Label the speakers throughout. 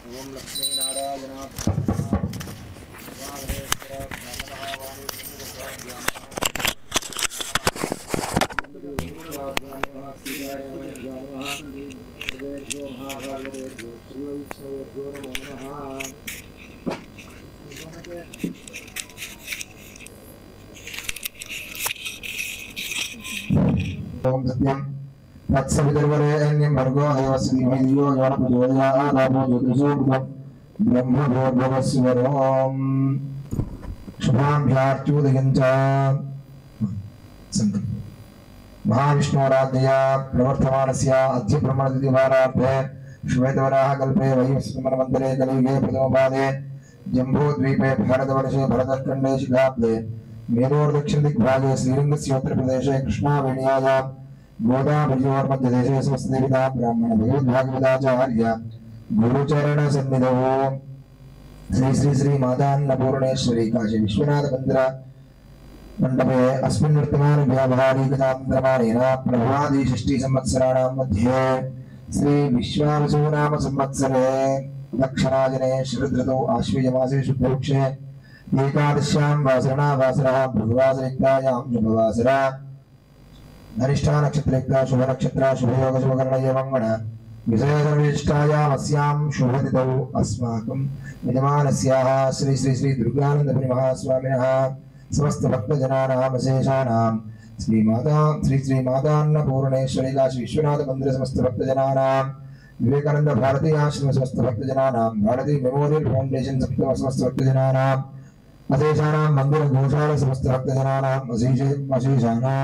Speaker 1: ओम लक्ष्मी नारायण
Speaker 2: ओम सत्यम तत्सवितुर्वरेण्यं भर्गो देवस्य धीमहि धियो यो नः प्रचोदयात् ज्योतिषो ब्रह्मभूर्भुवस्वरोम् शुभाभ्यार्चोदयञ्च महाविष्णोराज्ञया प्रवर्तमानस्य अद्य ब्रह्मणतिथिवारार्थे श्वेतवराहकल्पे वैवस्वतमन्वन्तरे कलियुगे प्रथमपादे जम्बूद्वीपे भारतवर्षे भरतखण्डे शिखाब्दे मेरोर्दक्षिणदिग्भागे श्रीरङ्गस्योत्तरप्रदेशे कृष्णावेण्यायां गोदावरीयोर्मध्यदेशे स्वस्तिविदा ब्राह्मण भगवद्भागवताचार्य गुरुचरणसन्निधौ श्री श्री श्री मातान्नपूर्णेश्वरी काशी विश्वनाथ मंदिर मंडपे अस्मिन् वर्तमान व्यावहारिकतान्त्रमाणेन प्रभादी षष्ठी संवत्सराणां मध्ये श्री विश्वावसु नाम संवत्सरे दक्षराजने शरदृतौ आश्वयुजमासे शुक्लपक्षे एकादश्यां वासरः भृगुवासरयुक्तायां शुभवासरा धनिष्ठा नक्षत्रयुक्ता शुभ नक्षत्र शुभयोग शुभकर्ण एवं गण विषयविशिष्टायामस्यां शुभतिथौ अस्माकं यजमानस्याः श्री श्री श्री दुर्गानन्दपुरी महास्वामिनः समस्त भक्तजनानां विशेषाणां श्री श्री मातान्नपूर्णेश्वरी काशी विश्वनाथ मंदिर समस्त भक्तजनानां विवेकानंद भारती आश्रम समस्त भक्तजनानां भारती मेमोरियल फाउंडेशन समस्त भक्तजनानां अशेषाणां मंदिर गोशाला समस्त भक्तजनानां अशेषाणां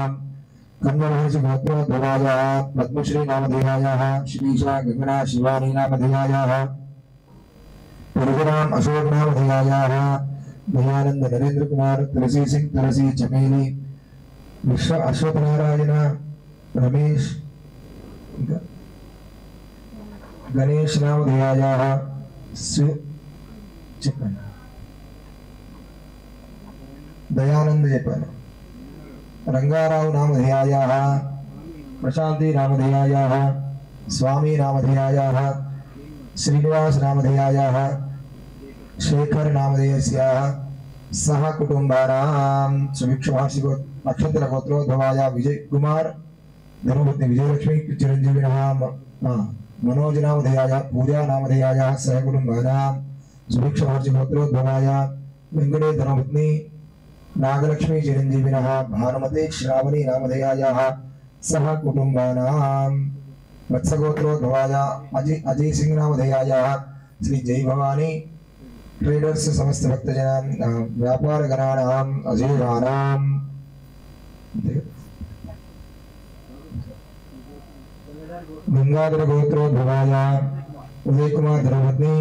Speaker 2: कन्या महर्षि गोत्रोद्भवायाः पद्मश्री नामधेयायाः श्रीशा गगना शिवानी नामधेयायाः परशुराम अशोक नामधेयायाः दयानंद नरेंद्र कुमार तुलसी सिंह तुलसी चमेली विश्व अश्वथ नारायण रमेश गणेश नामधेयायाः दयानंद जपन रंगाराव नामधेयायाः प्रशांति नामधेयायाः स्वामी नामधेयायाः श्रीनिवास नामधेयायाः शेखर नामधेयस्याः सह कुटुंबानां सुभिक्षमहर्षि नक्षत्र गोत्रोद्भवाया विजय कुमार धर्मपत्नी विजयलक्ष्मी चिरंजीविनः मनोज नामधेयाया पूजा नामधेयायाः सह कुटुंबानां सुभिक्षमहर्षि गोत्रोद्भवाया वेंकटे धर्मपत्नी नागलक्ष्मी चिरंजीविनः भानुमती श्रावणी नामधेयायाः सह कुटुंबानां वत्सगोत्रोद्भवाया अजय सिंह नामधेयायाः श्री जय भवानी ट्रेडर्स समस्त भक्तजनां व्यापारगणानाम् अजेयानां गंगाधर गोत्रोद्भवाया उदय कुमार धर्मपत्नी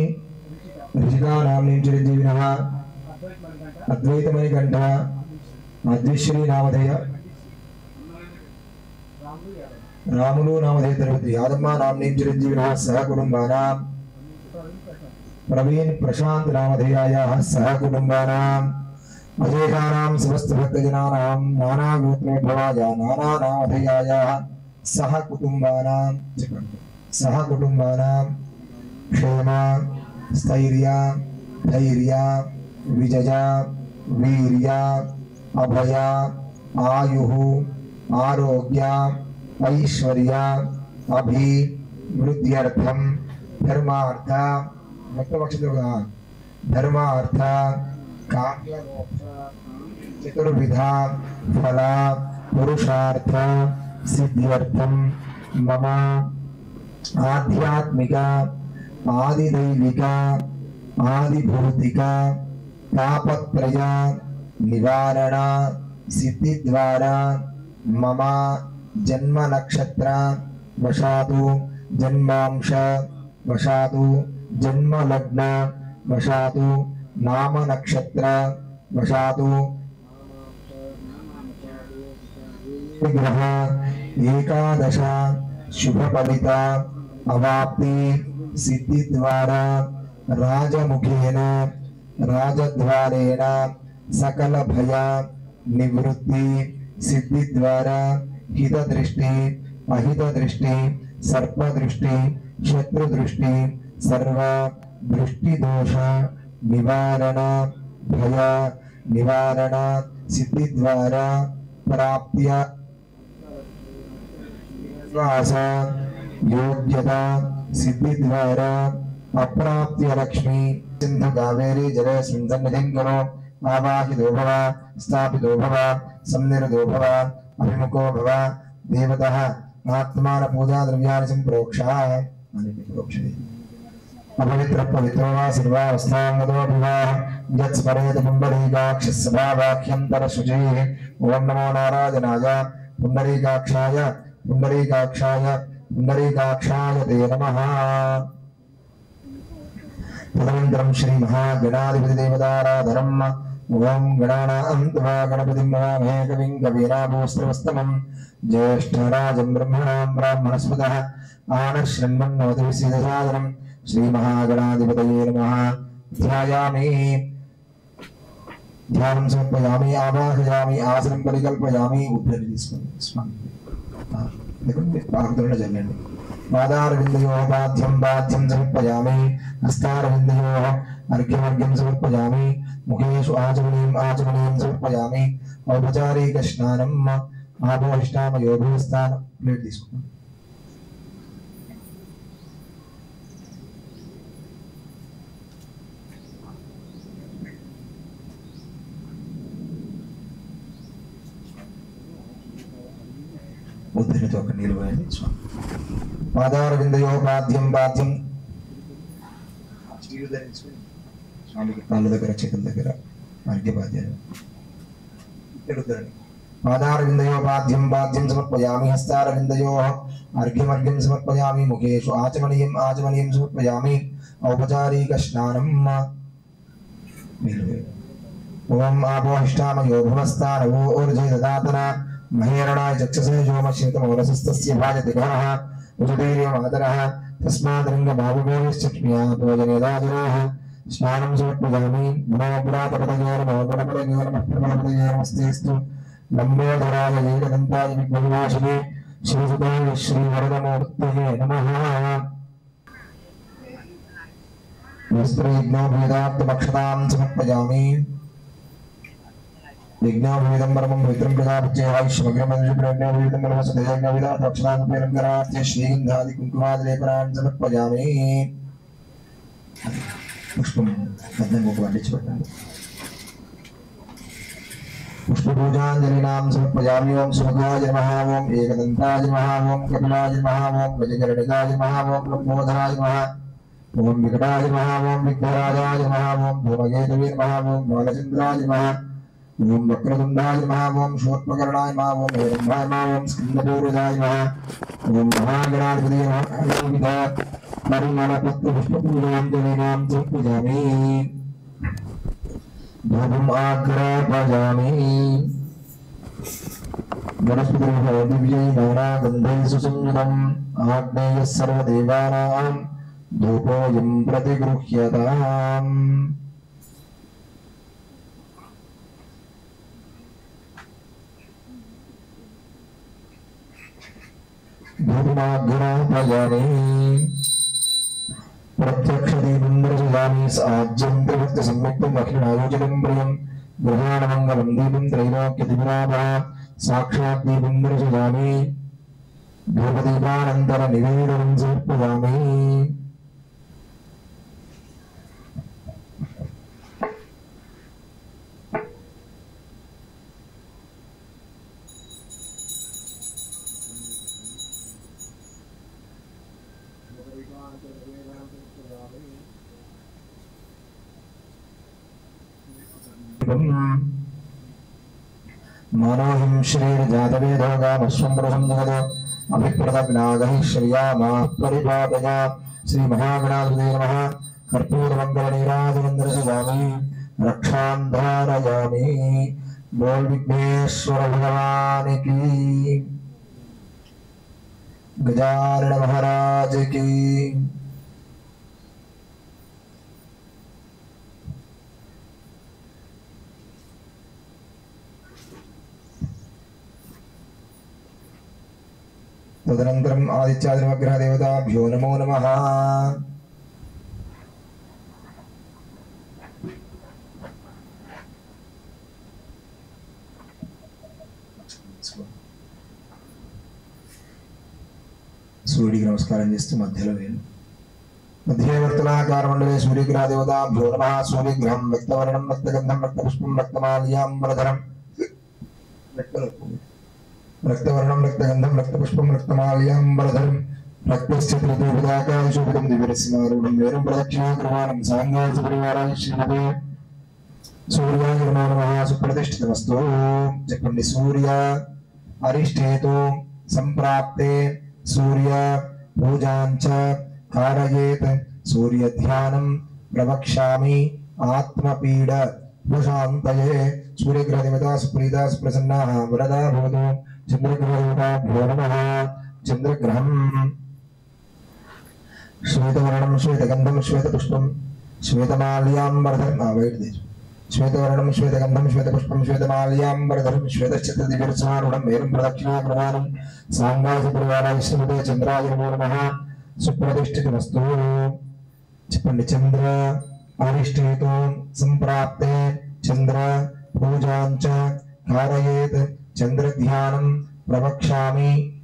Speaker 2: ऋषिका नाम्नीं चिरंजीविनः अद्वैतमणि कंठ अद्विश्री नामधेय रामुलु नामधेय धर्मपत्नी यादम्मा नाम्नीं चिरंजीविनः सह कुटुंबानां प्रवीण प्रशांत नामधेयायाः सह कुटुंबानां अशेषाणां समस्त भक्तजनानां नाना गोत्रोद्भवाया नाना नामधेयायाः सह कुटुंबानां क्षेम स्थैर्य धैर्य विजय वीर्य अभय आयुः आरोग्य ऐश्वर्य अभिवृद्ध्यर्थं धर्मार्थ धर्मार्थ काम्यमोक्ष चतुर्विधा फल पुरुषार्थ सिद्ध्यर्थं मम आध्यात्मिक आदिदैविक आदिभौतिक तापत्रय निवारण सिद्धि द्वारा मम जन्म नक्षत्र वशातु जन्मांश वशातु जन्म लग्न वशातु नाम नक्षत्र वशातु ग्रह एकादश शुभ फलित अवाप्ति सिद्धि द्वारा राजमुखेन राजद्वारेण सकल भय निवृत्ति सिद्धि द्वारा हित दृष्टि अहित दृष्टि सर्प दृष्टि शत्रु दृष्टि सर्व दृष्टि दोष निवारण भय निवारण सिद्धि द्वारा प्राप्य वास योग्यता सिद्धि द्वारा अप्राप्य लक्ष्मी सिंधु कावेरी जले सन्निधिं करो आवाहितो भव स्थापितो भव सम्निरतो भव अभिमुखो भव देवतः आत्मान पूजा द्रव्याणि संप्रोक्षा प्रोक्षते अपवित्र पवित्रो वा सर्वावस्थांगतो विवाह यत्स्मरेत पुण्डरीकाक्षस्सभावाख्यन्तर शुचिः ओम नमो नारायणाय पुण्डरीकाक्षाय पुण्डरीकाक्षाय पुण्डरीकाक्षाय ते नमः। तदनन्तरं श्री महागणाधिपति देवताराधनम् ओम गणानां त्वा गणपतिं नमामहे कविं कवीनाभूस्त्रवस्तमं ज्येष्ठराजं ब्रह्मणां ब्राह्मणस्पतः आनश्रण्वन्नोतिविसिदसादनं श्री महागणाधिपतये नमः। ध्यायामि ध्यानं समर्पयामि आवाहयामि आसनं परिकल्पयामि पादारविन्दयोः पाद्यं समर्पयामि हस्तारविन्दयोः अर्घ्यमर्घ्यं समर्पयामि मुखेषु आचमनीं समर्पयामि औपचारिकस्नानम् आपोहिष्ठामयोगस्थान प्लेट తీసుకోండి। ఉద్దరితో ఒక నీళ్ళు పోయండి స్వామి। పాదారవిందయోः పాద్యం స్టీల్ ధరించుకొని స్వామికి కాళ్ళ దగ్గర చేతుల దగ్గర అర్ఘ్యపాద్యాలు ఇక్కడ ఉద్దరండి। पादारविन्दयोः पाद्यं समर्पयामि हस्तारविन्दयोः अर्घ्यमर्घ्यं समर्पयामि मुखेषु आचमनीयं समर्पयामि औपचारिकस्नानम् ओम आपोहिष्ठामयो भुवस्तानवो ऊर्जेददातना महेरणाय चक्षसे योमश्रितमोरसस्तस्य भाजति घनः उजुदीर्यमातरः तस्माद्रङ्गभावभूमिश्चक्ष्म्या भोजनेदाजनाः स्नानं समर्पयामि नमो पुरातपतये नमो गणपतये नमः प्रभवतये नमस्तेस्तु लंबोदराय नीलकंठाय विघ्नविनाशिने श्रीसुताय श्रीवरदमूर्तये नमः। वस्त्रयज्ञोपवेदार्थमक्षतां समर्पयामि यज्ञोपवेदं परमं पवित्रं प्रजापत्यैश्वग्रमनुष्यप्रेज्ञोपवेदं परमसुदयज्ञोपवेदार्थमक्षतां श्रीगन्धादिकुङ्कुमादिलेपनान् समर्पयामि। पुष्पं पद्ममुख वण्डिंचबड्डाరు। पुष्पपूजाञ्जलिनां समर्पयामि। ओम सुभगाय नमः ओम एकदन्ताय नमः ओम कपिलाय नमः ओम गजकर्णिकाय नमः ओम लंबोदराय नमः ओम विकटाय नमः ओम विघ्नराजाय नमः ओम धूमकेतवे नमः ओम बालचन्द्राय नमः ओम वक्रतुण्डाय नमः ओम शूर्पकर्णाय नमः ओम हिरण्मयाय नमः ओम स्कन्दपूर्वजाय नमः ओम महागणाधिपतये नमः। परिमलपत्रपुष्पपूजाञ्जलिनां समर्पयामि। धूपम् आग्रापयामि। वनस्पतिः दिव्यै नवनागन्धैः सुसंयुतम् आग्नेयः सर्वदेवानां धूपोऽयं प्रतिगृह्यताम्। धूपमाग्रापयामि। प्रत्यक्षदीपं साज्यं प्रवृत्त सम्यक्तं अखिलायोजनं प्रियं गृहाणमङ्गलं दीपं त्रैलोक्यदिविरामः साक्षात् दीपं दर्शयामि। धूपदीपानन्तरनिवेदनं समर्पयामि। मनोहिं श्रीर्जातवेदो गामश्वं प्रसंजगतो अभिप्रदग्नागैः श्रियामाः परिपादया। श्री महागणाधिपतये नमः। कर्पूरमङ्गलनीराजनन्दरसयामि रक्षां धारयामि। बोल विघ्नेश्वर भगवान की, गजानन महाराज की। तदनन्तरम् आदित्यादिनवग्रह देवताभ्यो नमो नमः। సూర్యుడికి నమస్కారం చేస్తూ మధ్యలో వేయండి. మధ్య వర్తులాకార మండలే సూర్యగ్రహ దేవతాభ్యో నమః. సూర్యగ్రహం రక్తవర్ణం రక్తగంధం రక్తపుష్పం రక్తమాల్యాంబరధరం రక్తవర్ణం రక్తగంధం రక్తపుష్పం రక్తమాల్యాంబరధరం రక్తస్థితిదాకాశోభితం దివ్యరస్మారూఢం వేరం ప్రదక్షిణాక్రమాణం సాంగాస పరివారాయ శ్రీమతే సూర్యాయ నమః. సుప్రతిష్ఠితమస్తు. చెప్పండి. సూర్య అరిష్టేతు సంప్రాప్తే సూర్య పూజాంచ कारयेत् सूर्य ध्यानं प्रवक्ष्यामि आत्मपीड उपशान्तये. सूर्यग्रह देवता सुप्रीता सुप्रसन्नाः वरदा भवतु. चंद्रग्रह देवताभ्यो नमः. चंद्रग्रहं श्वेतवर्णं श्वेतगन्धं श्वेतपुष्पं श्वेतमाल्याम्बरधरं श्वेतवर्णं श्वेतगन्धं श्वेतपुष्पं श्वेतमाल्याम्बरधरं श्वेतश्चित्रदिव्यरत्नारूढं वेदं प्रदक्षिणाक्रमाणं साङ्गासपरिवाराय श्रीमते चन्द्राय नमो नमः. सुप्रतिष्ठितमस्तु. చెప్పండి. చంద్ర అరిష్టేతు సంప్రాప్తే చంద్ర పూజాంచ కారయేత్ చంద్ర ధ్యానం ప్రవక్ష్యామి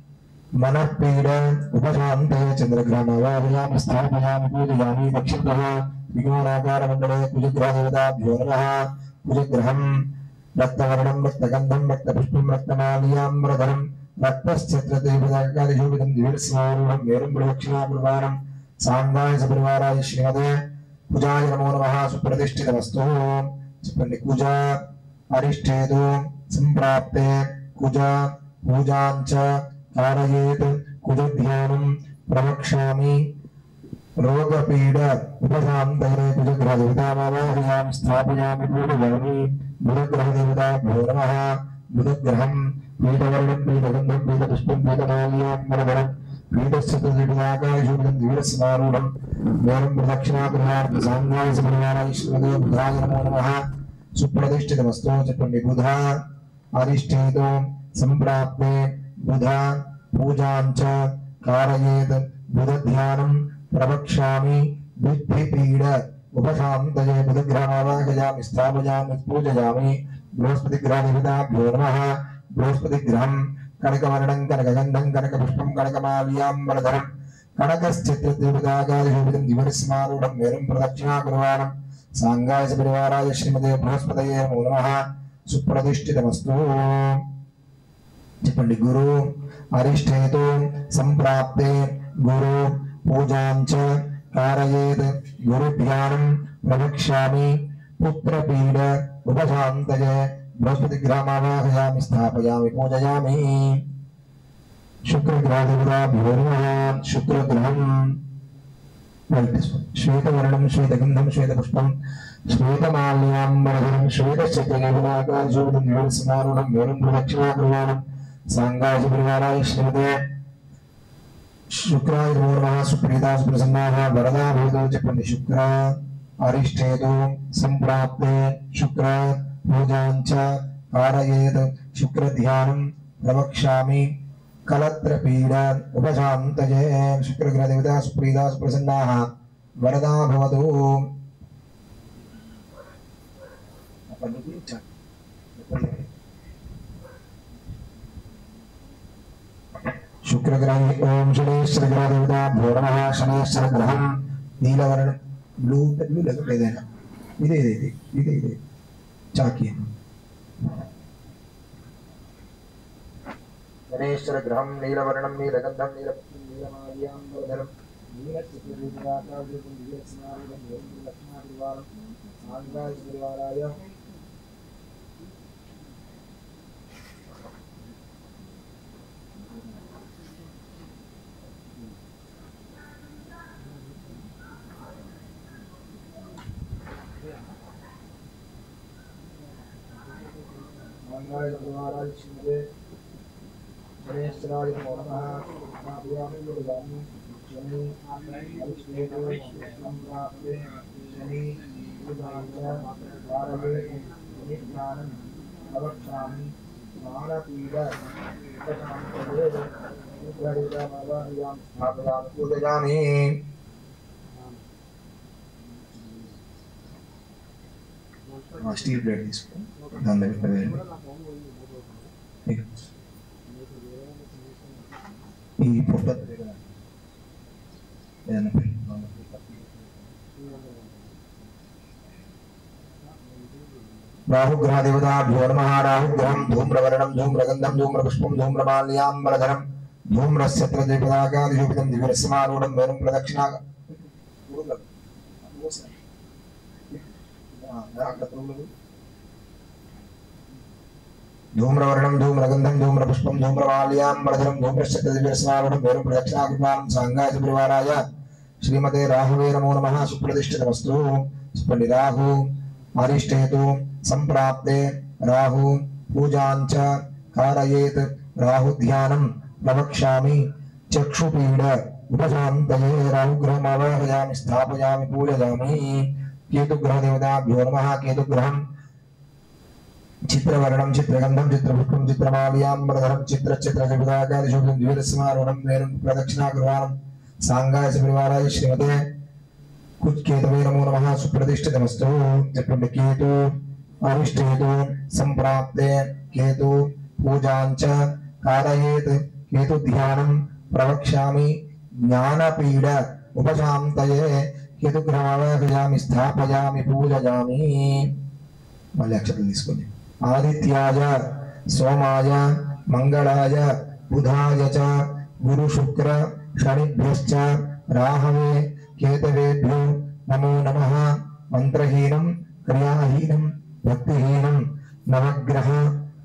Speaker 2: మనఃపీడ ఉపశాంతే. చంద్రగ్రహమావాహయామి స్థాపయామి పూజయామి. దక్షిణతః త్రికోణాకారమండలే కుజగ్రహ దేవతాభ్యో నమః. కుజగ్రహం రక్తవర్ణం రక్తగంధం రక్తపుష్పం రక్తమాల్యాంబరధరం రక్తశ్చత్రదేవతాకాదిశోభితం దివ్యరస్మారూఢం వేరం ప్రదక్షిణాక్రమాణం సాంగాయ సపరివారాయ శ్రీమతే కుజాయ నమో నమః. సుప్రతిష్ఠితమస్తు. చెప్పండి. కుజ అరిష్టేతు సంప్రాప్తే కుజ పూజాంచ कारयेत् कुजध्यानं प्रवक्ष्यामि रोगपीड उपशान्तये. कुजग्रहदेवतामावाहयामि स्थापयामि पूजयामि. बुधग्रहदेवताभ्यो नमः. बुधग्रहं पीतवर्णं पीतगन्धं पीतपुष्पं पीतमाल्याम्बरधरं पीतश्चित्रदिव्याकाशोभितं दिव्यरत्नारूढं वेदं प्रदक्षिणाक्रमाणं साङ्गाय सपरिवाराय श्रीमते बुधाय नमो नमः. सुप्रतिष्ठितमस्तु. చెప్పండి. बुध अरिष्ठेतु संप्राप्ते बुध पूजांच कारयेत् बुध ध्यानं प्रवक्ष्यामि बुद्धिपीड उपशान्तये. बुधग्रहमावाहयामि स्थापयामि पूजयामि. बृहस्पतिग्रहदेवताभ्यो नमः. बृहस्पतिग्रहं कनकवर्णं कनकगन्धं कनकपुष्पं कनकमाल्याम्बरधरं कनकश्चित्रदेवताकादिशोभितं दिव्यरत्नारूढं वेदं प्रदक्षिणाक्रमाणं साङ्गाय सपरिवाराय श्रीमते बृहस्पतये नमो नमः. सुप्रतिष्ठितमस्तु. చెప్పండి. గురు అరిష్టేతు సంప్రాప్తే గురు పూజాంచ कारयेत् గురు ధ్యానం ప్రవక్ష్యామి పుత్రపీడ ఉపశాంతయే. బృహస్పతిగ్రహమావాహయామి స్థాపయామి పూజయామి. శుక్రగ్రహదేవతాభ్యో నమః. శుక్రగ్రహం శ్వేతవర్ణం శ్వేతగంధం శ్వేతపుష్పం శ్వేతమాల్యాంబరధరం శ్వేతశ్చత్రదేవతాకాశోభితం దివ్యరత్నారూఢం వేదం ప్రదక్షిణాక్రమాణం సాంగాయ సపరివారాయ శ్రీమతే శుక్రాయ నమో నమః. సుప్రీతా సుప్రసన్నాః వరదా భవతు. చెప్పండి. శుక్ర అరిష్టేతు సంప్రాప్తే శుక్ర పూజాంచ कारयेत् శుక్ర ధ్యానం ప్రవక్ష్యామి కలత్రపీడ ఉపశాంతయే. శుక్రగ్రహదేవతా సుప్రీతా సుప్రసన్నాః వరదా భవతు. శుక్రగ్రహం ఓం శనేశ్వరగ్రహదేవతాభ్యో నమః. శనేశ్వరగ్రహం నీలవర్ణం బ్లూ బ్లూ ఏదైనా ఇదే ఇదే ఇదే ఇదే చాకి. శనేశ్వరగ్రహం నీలవర్ణం నీలగంధం నీలపుష్పం నీలమాల్యాంబరధరం నీలచిత్రదేవతాకాశోభితం దివ్యరత్నారూఢం వేదం ప్రదక్షిణాక్రమాణం సాంగాయ సపరివారాయ श्रीमते गणेशराय नमो नमः. स्थापयामि पूजयामि. शनि अरिष्टेतु संप्राप्ते शनि पूजांच कारयेत् शनिध्यानं प्रवक्ष्यामि मानपीड उपशान्तये. शुक्रदेवतामावाहयामि स्थापयामि पूजयामि. स्टील प्लेट తీసుకో. దానిలో పెట్టండి. ఈ ఫోటో राहुग्रह देवताभ्यो नमः। राहुग्रहं धूम्रवर्णं धूम्रगन्धं धूम्रपुष्पं धूम्रमाल्याम्बरधरं धूम्रस्यत्रदेवताकादिशोभितं दिव्यरसमारूढं वेणुं प्रदक्षिणा धूम्रवर्णं धूम्रगन्धं धूम्रपुष्पं धूम्रमाल्याम्बरधरं धूम्रस्यत्रदेवताकादिशोभितं वेणुं प्रदक्षिणा कृत्वां सांगाय परिवाराय श्रीमते राहवे नमो नमः। सुप्रतिष्ठितमस्तु। स्पण्डिराहु अरिष्टेतु संप्राप्ते राहु पूजांच कारयेत्। राहु ध्यानं प्रवक्ष्यामि चक्षुपीड उपशान्तये। राहुग्रहम् आवाहयामि स्थापयामि पूजयामि। केतुग्रह देवताभ्यो नमः। केतुग्रहं चित्रवर्णं चित्रगन्धं चित्रपुष्पं चित्रमाल्याम्बरधरं चित्रदेवताकादिशोभितं दिव्यरसमारूढं वेणुं प्रदक्षिणा कृत्वां सांगाय परिवाराय श्रीमते केतवे नमो नमः। सुप्रतिष्ठितमस्तु। केतु अरिष्टेतु संप्राप्ते केतु पूजांच कारयेत्। केतु ध्यानं प्रवक्ष्यामि ज्ञानपीड उपशान्तये। केतुग्रहमावाहयामि स्थापयामि पूजयामि। मళ్ళీ అక్షతలు తీసుకోండి। आदित्याय सोमाय मंगलाय बुधाय च गुरु शुक्र शनिभ्यश्च राहवे केतवेभ्यो नमो नमः। मंत्रहीनं क्रियाहीनं भक्तिहीनं नवग्रह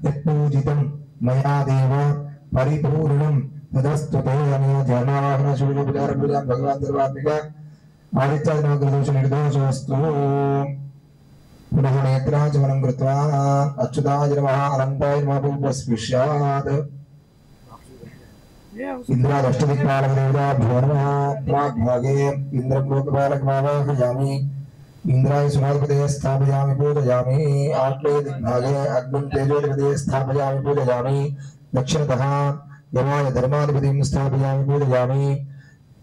Speaker 2: यत्पूजितं मया देव परिपूर्णं तदस्तु ते। अनेन ध्यानावाहन सूर्योपचार पूजा भगवान् सर्वात्मिक आदित्यादि नवग्रहदोष निर्दोषोऽस्तु। पुनः नेत्राचमनं कृत्वा अच्युताय नमः अनन्ताय नमः स्पृश्यात्। इंद्रादष्टदिक्पालकदेवताभ्यो नमः। प्राग्भागे इन्द्रं लोकपालकमावाहयामि। इंद्राय सुराधिपतये स्थापयामि पूजयामि। आग्नेय दिग्भागे अग्निं तेजोधिपतये स्थापयामि पूजयामि। दक्षिणतः यमाय धर्माधिपतिं स्थापयामि पूजयामि।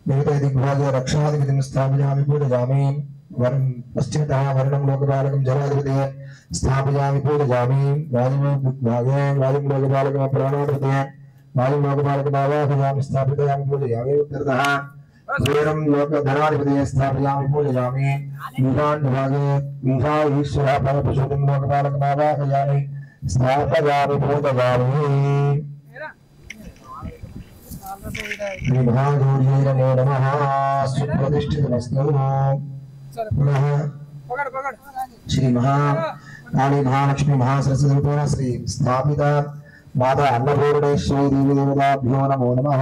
Speaker 2: देवताय दिग्भागे रक्षाधिपतिं स्थापयामि पूजयामि। पश्चिमतः वर्णं लोकपालकं जलाधिपतये स्थापयामि पूजयामि। वायुभागे वायुं लोकपालकं प्राणाधिपतये वायुं लोकपालकमावाहयामि स्थापयामि पूजयामि। उत्तरतः सूर्यं लोकधराधिपतये स्थापयामि पूजयामि। ईशान्यभागे ईशाईश्वरः परमपुरुषं लोकपालकमावाहयामि स्थापयामि पूजयामि। श्रीमहागौर्यै नमो नमः। सुप्रतिष्ठितमस्तु। पुनः श्री महाकाली महालक्ष्मी महासरस्वती रूपेण श्री स्थापिता माता अन्नपूर्णेश्वरी देवी देवताभ्यो नमो नमः।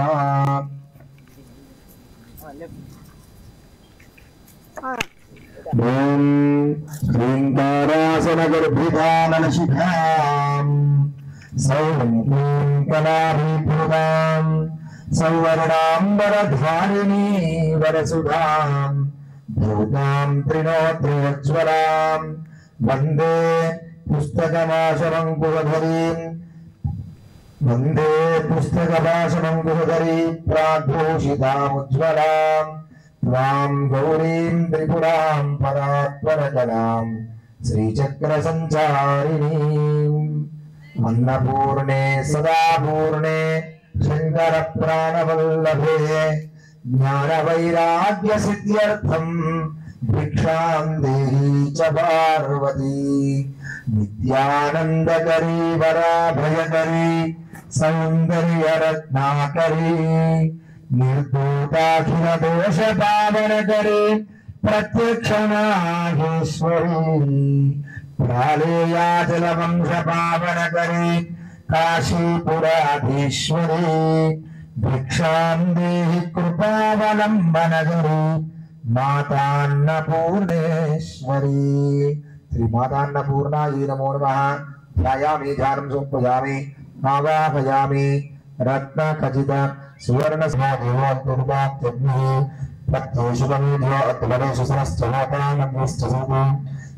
Speaker 2: ओम ह्रींकारासनगर्भिताननशिखां सौं क्लीं कलाभिपूतां सौवर्णाम्बरधारिणी वरसुधां भूतां त्रिनोत्रिज्वलां वन्दे पुस्तकमाशमङ्कुशधरीं वन्दे पुस्तकपाशमङ्कुशधरीं प्राग्भूषितामुज्ज्वलां त्वां गौरीं त्रिपुरां परात्परकलां श्रीचक्रसञ्चारिणीम् अन्नपूर्णे सदापूर्णे शङ्करप्राणवल्लभे ज्ञानवैराग्यसिद्ध्यर्थं भिक्षां देहि च पार्वती। नित्यानन्दकरी वराभयकरी सौन्दर्यरत्नाकरी निर्धूताखिलदोषपावनकरी प्रत्यक्षमाहेश्वरी प्रालेयाचलवंशपावनकरी काशीपुराधीश्वरी भिक्षां देहि कृपावलम्बनकरी मातान्नपूर्णेश्वरी। श्री मातान्नपूर्णायै नमो नमः। ध्यायामि ध्यानं समर्पयामि आवाहयामि रत्नखचित सुवर्णसमाधिवाक्यग्निः प्रत्युषुकमेध्यो अत्वरेषु सहस्रलोकानभ्यस्तसूति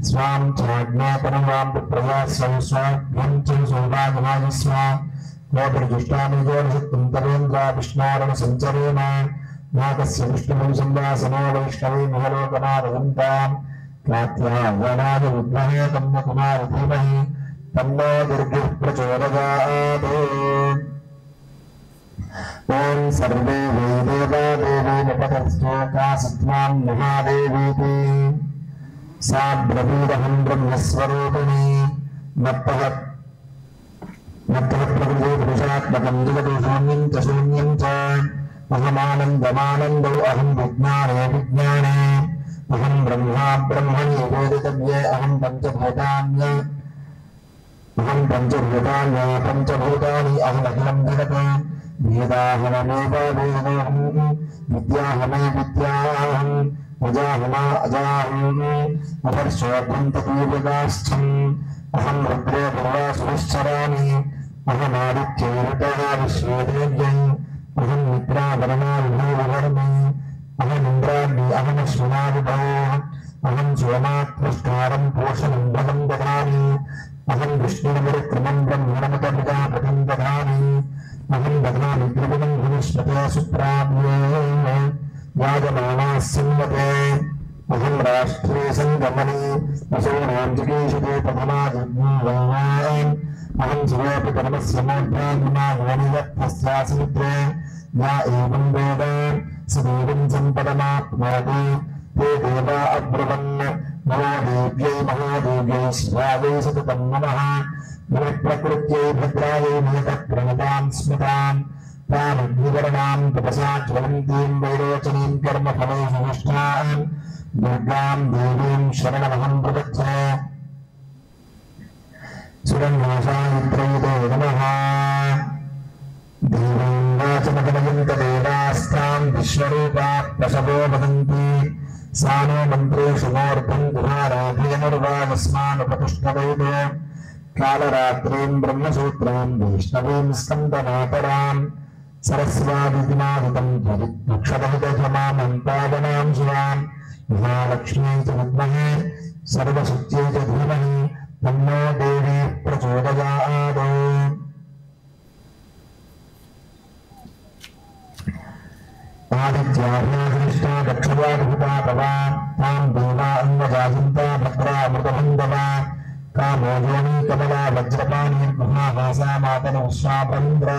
Speaker 2: स्वां चाज्ञापनवां प्रयासं स्वाभ्यं च सौभाग्यवाय स्वा गोपरिजुष्टानि गोरसत्तं तवेन्द्रा विष्णोरं सञ्चरेम नागस्य विष्णुं संवासनो वैष्णवे महलोकमारयन्तां कात्यायनाय विद्महे कन्याकुमारी धीमहि तन्नो दुर्गिः प्रचोदयात्। ఓం సర్వే వై దేవా దేవీముపతస్తోకా సత్వాం మహాదేవీతి సా బ్రవీదహం బ్రహ్మస్వరూపిణి మత్తః ప్రకృతి పురుషాత్మకం జగతో శూన్యం చ శూన్యం చ అహమానందమానందో అహం విజ్ఞానే విజ్ఞానే అహం బ్రహ్మా బ్రహ్మణి వేదితవ్యే అహం పంచభూతాన్య పంచభూతాని అహమఖిలం జగత్ వేదాహమేవ వేదోహం విద్యాహమే విద్యాహం అజాహమా అజాహం అపర్శోభం తదీర్ఘాస్థం అహం రుద్రే పూర్వాసుశ్చరామి అహమాదిత్యైరుతః విశ్వేదేవ్యై అహం మిత్రావరణా విభూవర్మి అహమింద్రాగ్ని అహమశ్వనాదిభో అహం సోమాత్మష్టారం పోషణం బలం దదామి అహం విష్ణుర్మురుక్రమం బ్రహ్మణమత ప్రజాపతిం దదామి అహం దదామి త్రిగుణం వినిష్పతే సుప్రావ్యే యాజమానాస్సిన్వతే అహం రాష్ట్రే సంగమని అసౌనాం జిగీషతే ప్రథమాజిజ్ఞాన్ అహం శివోపి పరమస్య మూర్ధాన్మాగోనియత్స్యాసముద్రే యా ఏవం వేద సదేవం సంపదమాప్నోతి ते देवा अब्रवन् महादेव्यै महादेव्यै शिवायै सततं नमः नमः प्रकृत्यै भद्रायै नियतप्रणतां स्मतां तामग्निवर्णां तपसा ज्वलन्तीं वैरोचनीं कर्मफलेषु निष्ठां दुर्गां देवीं शरणमहं प्रपद्ये सुरन्नाशायित्रै नमः देवीं वाचमगमयन्त देवास्तां विश्वरूपा प्रसवो वदन्ति सानो मन्त्रेषु मूर्धं गुहाराधयनुर्वागस्मानुपतिष्ठवेदो कालरात्रीं ब्रह्मसूत्रां वैष्णवीं स्कन्दमातरां सरस्वादिदिनादितं त्वरिक्षदहितमामं पावनां शिवां महालक्ष्मी च विद्महे सर्वशक्त्यै च धीमहि तन्नो देवी प्रचोदयात् आदित्याभ्यासनिष्ठा दक्षयाधिपा तवा तां देवा अन्वजायन्ता भद्रामृतबन्धवा कामो योनि कमला वज्रपाणिर्गुहावासा मातरविश्वापरिन्द्र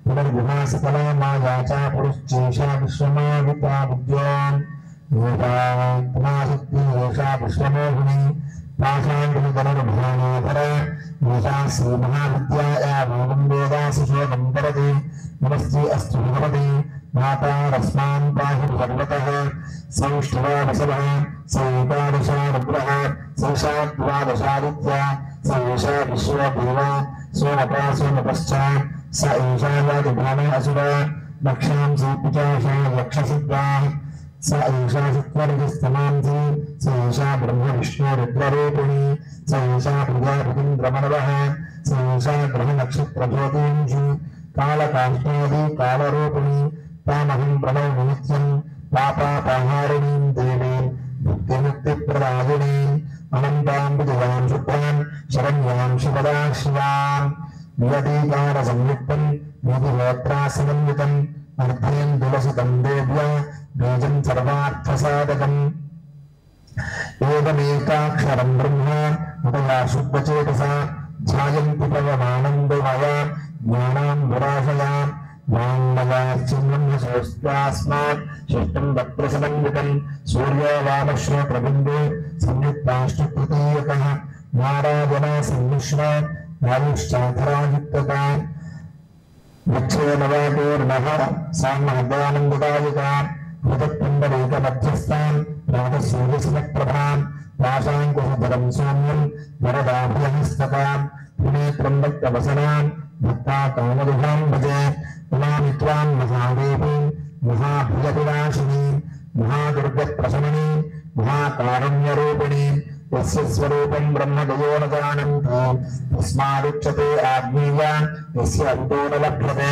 Speaker 2: पुनर्गुहा सकला माया च पुरुश्चेषा विश्वमाविता विद्यान् योगात्माशक्ति एषा विश्वमोहिनी पाषाण्डुधनुर्भाणोधर एषा श्रीमहाविद्याया वेदं वेदासि शोकं करति नमस्ते अस्तु भगवते माता रस्मान् पाहि भगवतः सौष्ठवा वसवः सैकादशा रुद्रः सैषा द्वादशादित्या स एषा विश्वदेवा सोमपा सोमपश्चात् स एषा यादिभाना असुरा दक्षांसि पिचाशा यक्षसिद्धाः स एषा सत्वरजस्तमांसि स एषा ब्रह्मविष्णुरुद्ररूपिणी स एषा प्रजापतिन्द्रमनवः स एषा ग्रहनक्षत्रज्योतिंषि कालकाष्ठादि कालरूपिणी तामहं प्रणौमि नित्यं पापापहारिणीं देवीं भुक्तिमुक्तिप्रदायिनीम् अनन्तां विजयां शुद्धां शरण्यां शिवदां शिवां नियतिकारसंयुक्तं निधिहोत्रासमन्वितम् अर्थेन तुलसितं देव्या बीजं सर्वार्थसाधकम् एवमेकाक्षरं ब्रह्म मया शुद्धचेतसा ध्यायन्ति पवमानन्दमया ज्ञानाम्बुराशया वाङ्मयाश्चिन्नस्मात् शिष्टं वक्त्रसमन्वितं सूर्यवामश्रोत्रबिन्दु संयुक्ताष्टतृतीयकः नारायणा सम्मिश्र नायुश्चाधरायुक्तता वक्षो नवाकोर्णः सामहदानन्ददायिका हृदत्पुण्डरीकमध्यस्थान् प्रातसूर्यसमप्रभान् पाशाङ्कुशधरं सौम्यं वरदाभ्यहस्तकान् पुनेत्रं भक्तवसनान् भक्ता कामदुहां भजे नमामि त्वां महादेवीं महाभुजविनाशिनीं महादुर्गप्रशमनीं महाकारुण्यरूपिणीं यस्य स्वरूपं ब्रह्मदयो न जानन्ति तस्मादुच्यते आग्नेया यस्य अन्तो न लभ्यते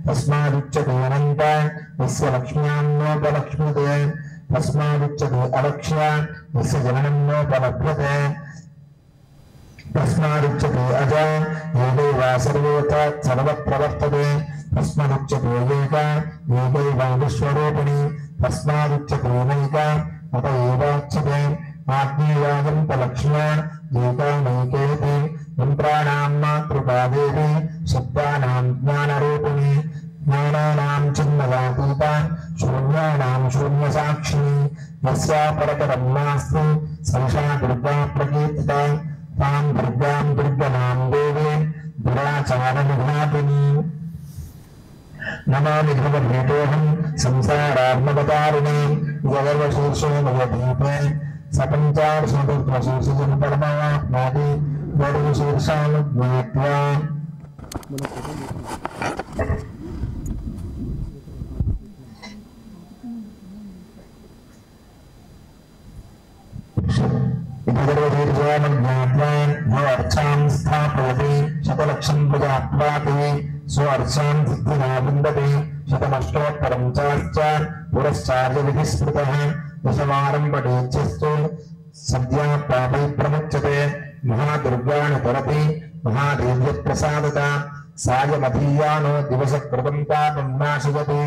Speaker 2: तस्मादुच्यते अनन्त यस्य लक्ष्म्यां नोपलक्ष्म्यते तस्मादुच्यते अलक्ष्या यस्य जननं नोपलभ्यते तस्मादुच्यते अजा येदैवा सर्वत्र सर्वप्रवर्तते तस्मादुच्यते एका येदैवा विश्वरूपिणी तस्मादुच्यते नैका अत एवाच्यते आग्नेयायन्तलक्ष्म्या एकानैकेति मन्त्राणां मातृका देवी शब्दानां ज्ञानरूपिणी ज्ञानानां चिन्मयातीतान् शून्यानां शून्यसाक्षिणी यस्या परतरं नास्ति सैषा दुर्गा प्रकीर्तिता तां दुर्गां दुर्गमां देवीं दुराचारनिघातिनीम् नमामि भगवद्गीतोऽहं संसारात्मवतारिणे जगर्वशीर्षो भगवद्गीते सपञ्चाशतशीर्षजं परमात्मादि गर्वशीर्षानुज्ञात्वा अर्चां स्थापयति शतलक्षं प्रजात्वाति स्वार्चां सिद्धिना विन्दति शतमष्टोत्तरं चाश्च पुरश्चार्यविधिस्मृतः दशवारं पठेच्छस्तु सद्यः पापै प्रमुच्यते महादुर्गाणि तरति महादेव्यप्रसादता सायमधीयानो दिवसकृतं पापं नाशयति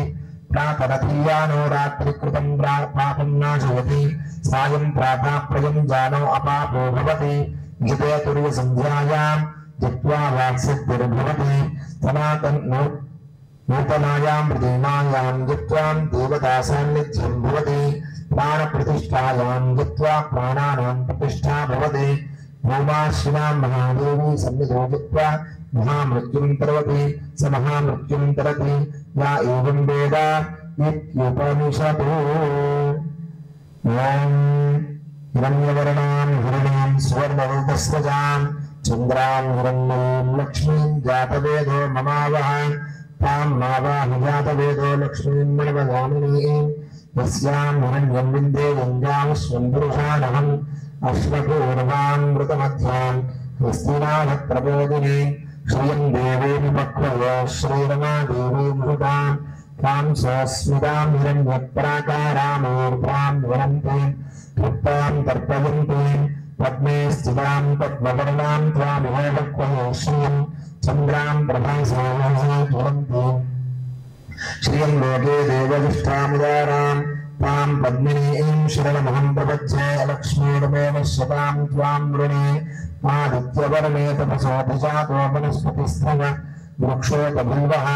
Speaker 2: प्रातरधीयानो रात्रिकृतं पापं नाशयति सायं प्रातः प्रयं जानो अपापो भवति जिते तुर्यसन्ध्यायां जित्वा वाक्सिद्धिर्भवति नूतनायां प्रतिमायां जित्वा देवतासान्निध्यं भवति प्राणप्रतिष्ठायां जित्वा प्राणानां प्रतिष्ठा भवति भूमाश्विनां महादेवी सन्निधौ जित्वा महामृत्युं तरति स महामृत्युं तरति या एवं वेद इत्युपनिषदो ॐ हिरण्यवर्णां हिरण्यं सुवर्णरूपस्वजां चन्द्रां हिरण्मयीं लक्ष्मीं जातवेदो ममावह तां मावाहि जातवेदो लक्ष्मीं मन्वयामिनीं यस्यां हिरण्यं विन्दे गङ्गामश्वं पुरुषाणहम् अश्वपूर्वामृतमध्यां हस्तिनाथप्रबोधिनीं श्रियं देवीं पक्वयो श्रीरमादेवीं हृदां तां स्वस्मितां हिरण्यप्राकारामूर्धां ज्वलन्तीं तृप्तां तर्पयन्तीं पद्मे स्थितां पद्मवर्णां त्वामिह पक्वयो श्रियं चन्द्रां प्रभासां ज्वलन्तीं श्रियं लोके देवविष्ठामुदारां तां पद्मिनीं शरणमहं प्रपद्ये लक्ष्मीर्मेव शतां त्वां वृणे आदित्यवर्णे तपसोऽभिजातो वनस्पतिस्थः वृक्षोपबिल्वः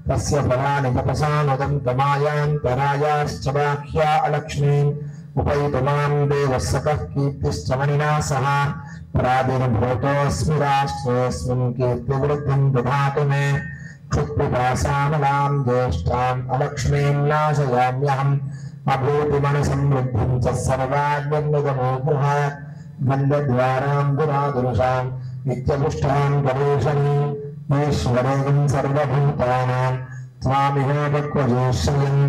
Speaker 2: तस्य फलानि तपसानुदन्तमायान्तरायाश्च बाह्या अलक्ष्मीम् उपैतुमां देवः सकः कीर्तिश्च मणिना सह प्रादिर्भूतोऽस्मि राष्ट्रेऽस्मिन् कीर्तिवृद्धिं दधातु मे क्षुत्पिपासामलां ज्येष्ठाम् अलक्ष्मीं नाशयाम्यहम् अभूतिमनसमृद्धिं च सर्वाग्निर्निगमो गृहात् गन्धद्वारां दुरादुरुषां नित्यपुष्टां गवेषणीम् ईश्वरेण सर्वभूतानां त्वामिह पक्वजेश्वरीम्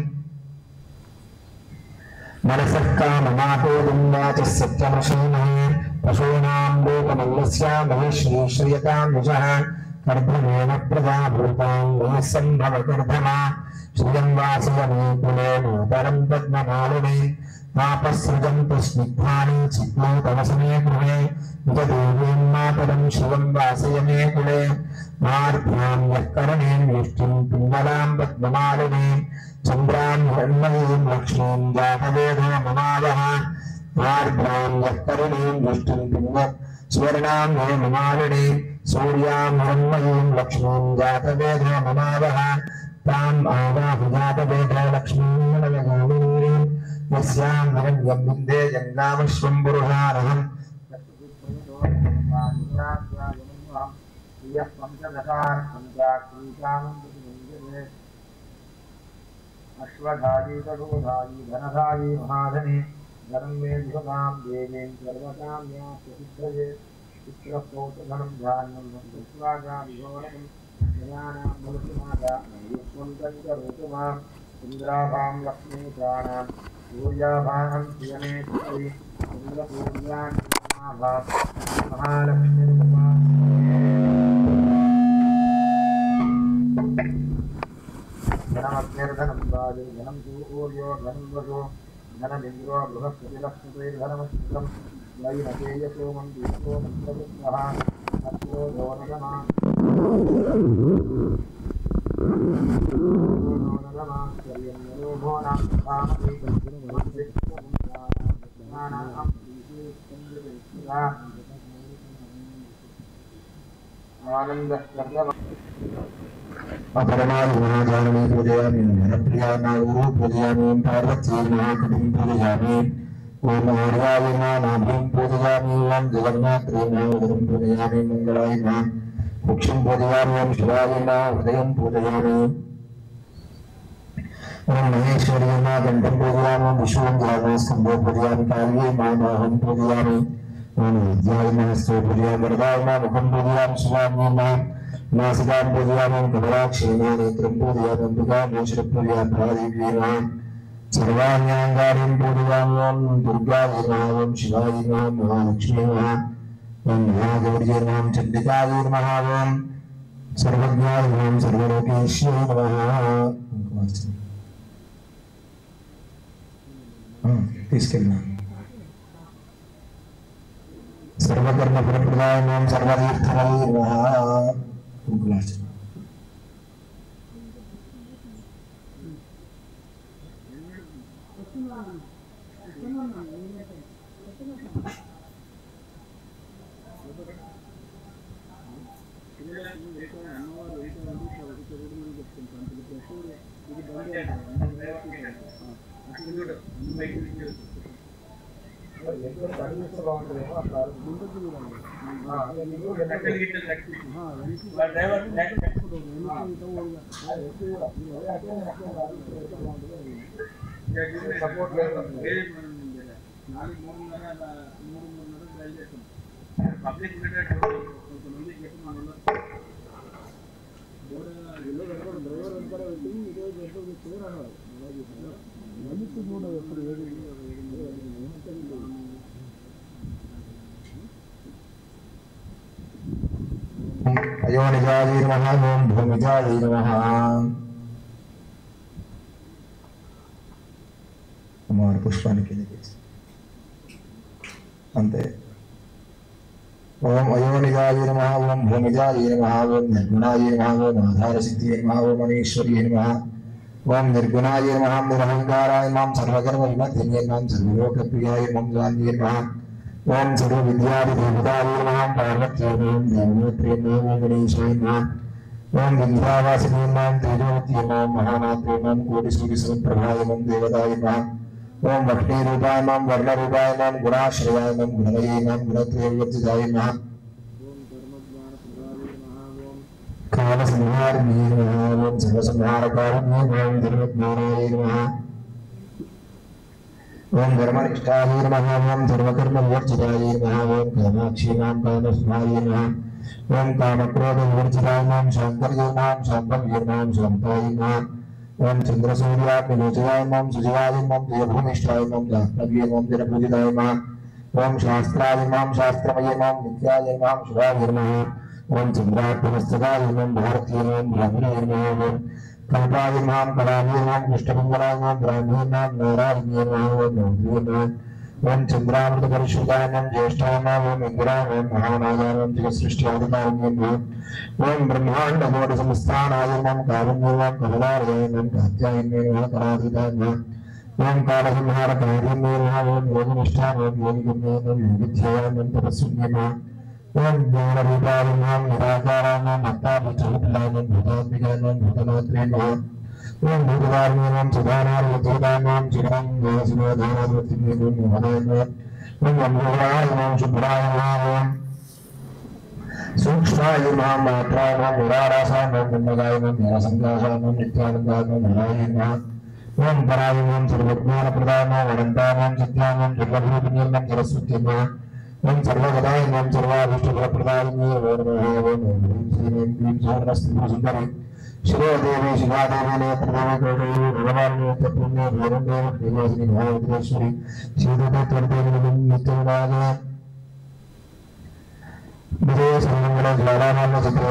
Speaker 2: मनसः काममापोदुं वाचः सत्यमशीमहे पशूनां लोकमल्लस्य महेश्वरी श्रियतां युजः कर्धमेन प्रजाभूतां मयः सम्भवकर्धमा श्रियं वासयमे कुले नूतनं पद्ममालिने आपसृजन्तु स्निग्धानि चित्तौतमसमे गृहे निजदेवीं मातरं शिवं वासयमे कुले मार्भ्यां यः करणेन युष्टिं पिङ्गलां पद्ममालिने चन्द्रां हिरण्मयीं लक्ष्मीं जातवेदो ममावह मार्भ्यां यः करणेन युष्टिं स्वर्णां हेममालिने सूर्यां हिरण्मयीं लक्ष्मीं जातवेदो ममावह तां आवाह जातवेदो लक्ष्मीं मनवगामिनीं यस्यां हिरण्यं विन्दे जङ्गामश्वं पुरुषारहम्
Speaker 1: अश्वधारी तटोधारी धनधारी महाधने धनं मे विभगां देवीं सर्वकाम्या प्रसिद्धये चित्रकौतधनं धान्यं दृष्ट्वा विभवनं जनानां मूर्तिमाता युष्मन्तं च ऋतुमां इन्द्राभां लक्ष्मीप्राणां सूर्याभां श्रियमे पुत्री इन्द्रपूर्यां महालक्ष्मीर्मा धनमग्निर्धनं वायुः धनं सूर्यो धनं वसो धनमिन्द्रो बृहस्पतिलक्ष्मीर्धनमस्त्रं वैनतेयसोमं दीपो मन्त्रपुष्पः अत्रो दोनगमा सर्यन्यरोभोनां आनन्दः
Speaker 2: अपरमादि महाजाननी पूजयामि हरप्रिया नागुरु पूजयामि पार्वती महाकुटुं पूजयामि ओम हरियाय नाभिं पूजयामि ओम जगन्नाथ्रे नागुरुं पूजयामि मंगलाय कुक्षं पूजयामि ओम शिवाय हृदयं पूजयामि ओम महेश्वरी गंठं पूजयामि ओम विश्वं स्कंदं पूजयामि काल्ये बाहुं पूजयामि ओम विद्याय स्तु पूजयामि वरदाय मुखं पूजयामि शिवाय नासिकां पूजयामि कमलाक्षी नेत्रं पूजयामि अंबिकां मोक्षं पूजयामि प्रादेव्यै सर्वाण्यांगारीं पूजयामि ओम दुर्गायै नमः ओम शिवाय नमः महालक्ष्मी नमः ओम महागौर्यै नमः चण्डिकायै नमः ओम सर्वज्ञाय नमः सर्वलोकेश्वरै नमः। తీసుకెళ్ళినా सर्वकर्म फलप्रदाय नमः सर्वतीर्थमय नमः। अयोनिजाय नमः ओम भूमिजाय नमः। कुमार पुष्पाనికి अंते ओम अयोनिजाय नमः ओम भूमिजाय नमः ओम निर्गुणाय नमः ओम आधार सिद्धिये नमः ओम मनीश्वरिये नमः ओम निर्गुणाय नमः निरहंकाराय नमः सर्वकर्म विमतिये नमः सर्वलोकप्रियाय नमः ज्ञानिये नमः ओम सर्व विद्यादेवताय नमः पार्वत्यै नमः देवनेत्रे नमः गणेशाय नमः ओम विद्यावासिने नमः तेजोवत्यै नमः महानात्रे नमः कोटिसूर्यसमप्रभाय नमः देवताय नमः ओम वक्ष्णीरूपाय नमः वर्णरूपाय नमः गुणाश्रयाय नमः गुणमये नमः गुणत्रयवर्जिताय नमः कालसंहारिणे नमः ओम सर्वसंहारकारिणे नमः धर्मज्ञानाय नमः ओम धर्मनिष्ठाय नमः ओम सर्वकर्मविवर्जिताय नमः ओम कामाक्षी नमः कामसुधाय नमः ओम कामक्रोधविवर्जिताय नमः शांकर्ये नमः शांभव्ये नमः शांताय नमः ओम चंद्रसूर्याग्निलोचनाय नमः सुजयाय नमः देवभूमिष्ठाय नमः जाह्नव्ये नमः जनपूजिताय नमः ओम शास्त्राय नमः शास्त्रमये नमः नित्याय नमः शुभाय नमः ओम चंद्रार्धमस्तकाय नमः भारतीय नमः ब्राह्मणाय नमः ओम कल्पाय नमः कलाय नमः कृष्णमंगलाय नमः ब्राह्मणाय नमः नारायणाय नमः ओम नमः ओम चंद्रामृत परिशुद्धाय नमः ज्येष्ठाय नमः ओम इंद्राय नमः महानाय नमः जगत्सृष्टियादिकारिणे नमः ओम ब्रह्मांड कोटि संस्थानाय नमः कारुण्य नमः कमलाय नमः कात्यायने नमः कराधिताय नमः ओम कालसंहारकारिणे नमः ओम योगनिष्ठाय नमः योगिगम्याय नमः योगिध्याय नमः तपस्विने नमः ओम ज्ञानरूपाय नमः निराकाराय नमः भक्ताभिष्टविठलाय नमः भूतात्मिकाय नमः भूतनात्रे नमः ओम भूतवारिणे नमः सुधानार्यतोदाय नमः चिरं ज्ञानसिंहाधारावृत्तिने नमः मोहनाय नमः ओम अमृताय नमः शुभ्राय नमः ओम सूक्ष्माय नमः मात्राय नमः निरारासाय नमः ब्रह्मगाय नमः निरासंगासाय नमः नित्यानन्दाय नमः हराय नमः ओम पराय नमः सर्वज्ञानप्रदाय नमः अनन्ताय नमः सत्याय नमः सर्वभूतनिर्मलं नमः सरस्वती नमः ओम सर्वगदाय नमः सर्वाभीष्टफलप्रदाय नमः ओम श्रीं क्लीं सर्वस्त्रिपुरसुन्दरी शिरोदेवी शिवादेवी नेत्रदेवी कोटदेवी भगवान् नेत्रपुण्य भैरवदेवी श्रीवासिनी महाविद्येश्वरी श्रीदत्तदेवी नित्यविनाय विजय सर्वमंगल ज्वालानाम सत्य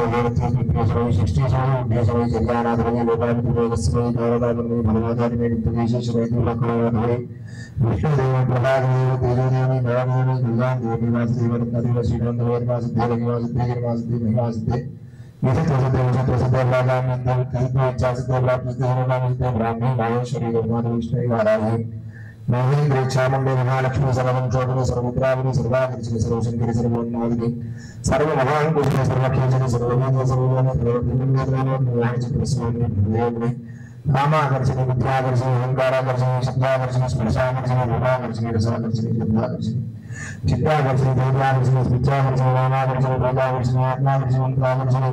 Speaker 2: सृष्टि समय जल्यानाथमय लोकाभिवेगस्मय भारतात्मने भगवतात्मने नित्यदेशेश्वरे दुर्लभकरणे विष्णुदेव प्रभादेव तेजोदेवी नवदेवी दुर्गादेवी वासुदेव रत्नदेव श्रीकान्तदेव वासुदेव वासुदेव महिमासुदेव विचित्रसुदेव लागामिन्द्र कल्पो इच्छासुदेव प्राप्तिदेव नामसुदेव ब्राह्मी माहेश्वरी गौमादेवी विष्णु वाराही महेन्द्र चामुंडे महालक्ष्मी सर्वंशोधनी सर्वद्राविणी सर्वाकर्षिणी सर्वशंकरी सर्वोन्मादिनी सर्वमहांकुशनी सर्वखेजनी सर्ववेदी सर्वलोक सर्वलोक कामाकर्षिणी विद्याकर्षिणी अहंकाराकर्षिणी शब्दाकर्षिणी स्पर्शाकर्षिणी रूपाकर्षिणी रसाकर्षिणी चित्ताकर्षिणी चित्ताकर्षिणी दैवाकर्षिणी स्मृत्याकर्षिणी नामाकर्षिणी भोगाकर्षिणी आत्माकर्षिणी मंत्राकर्षिणी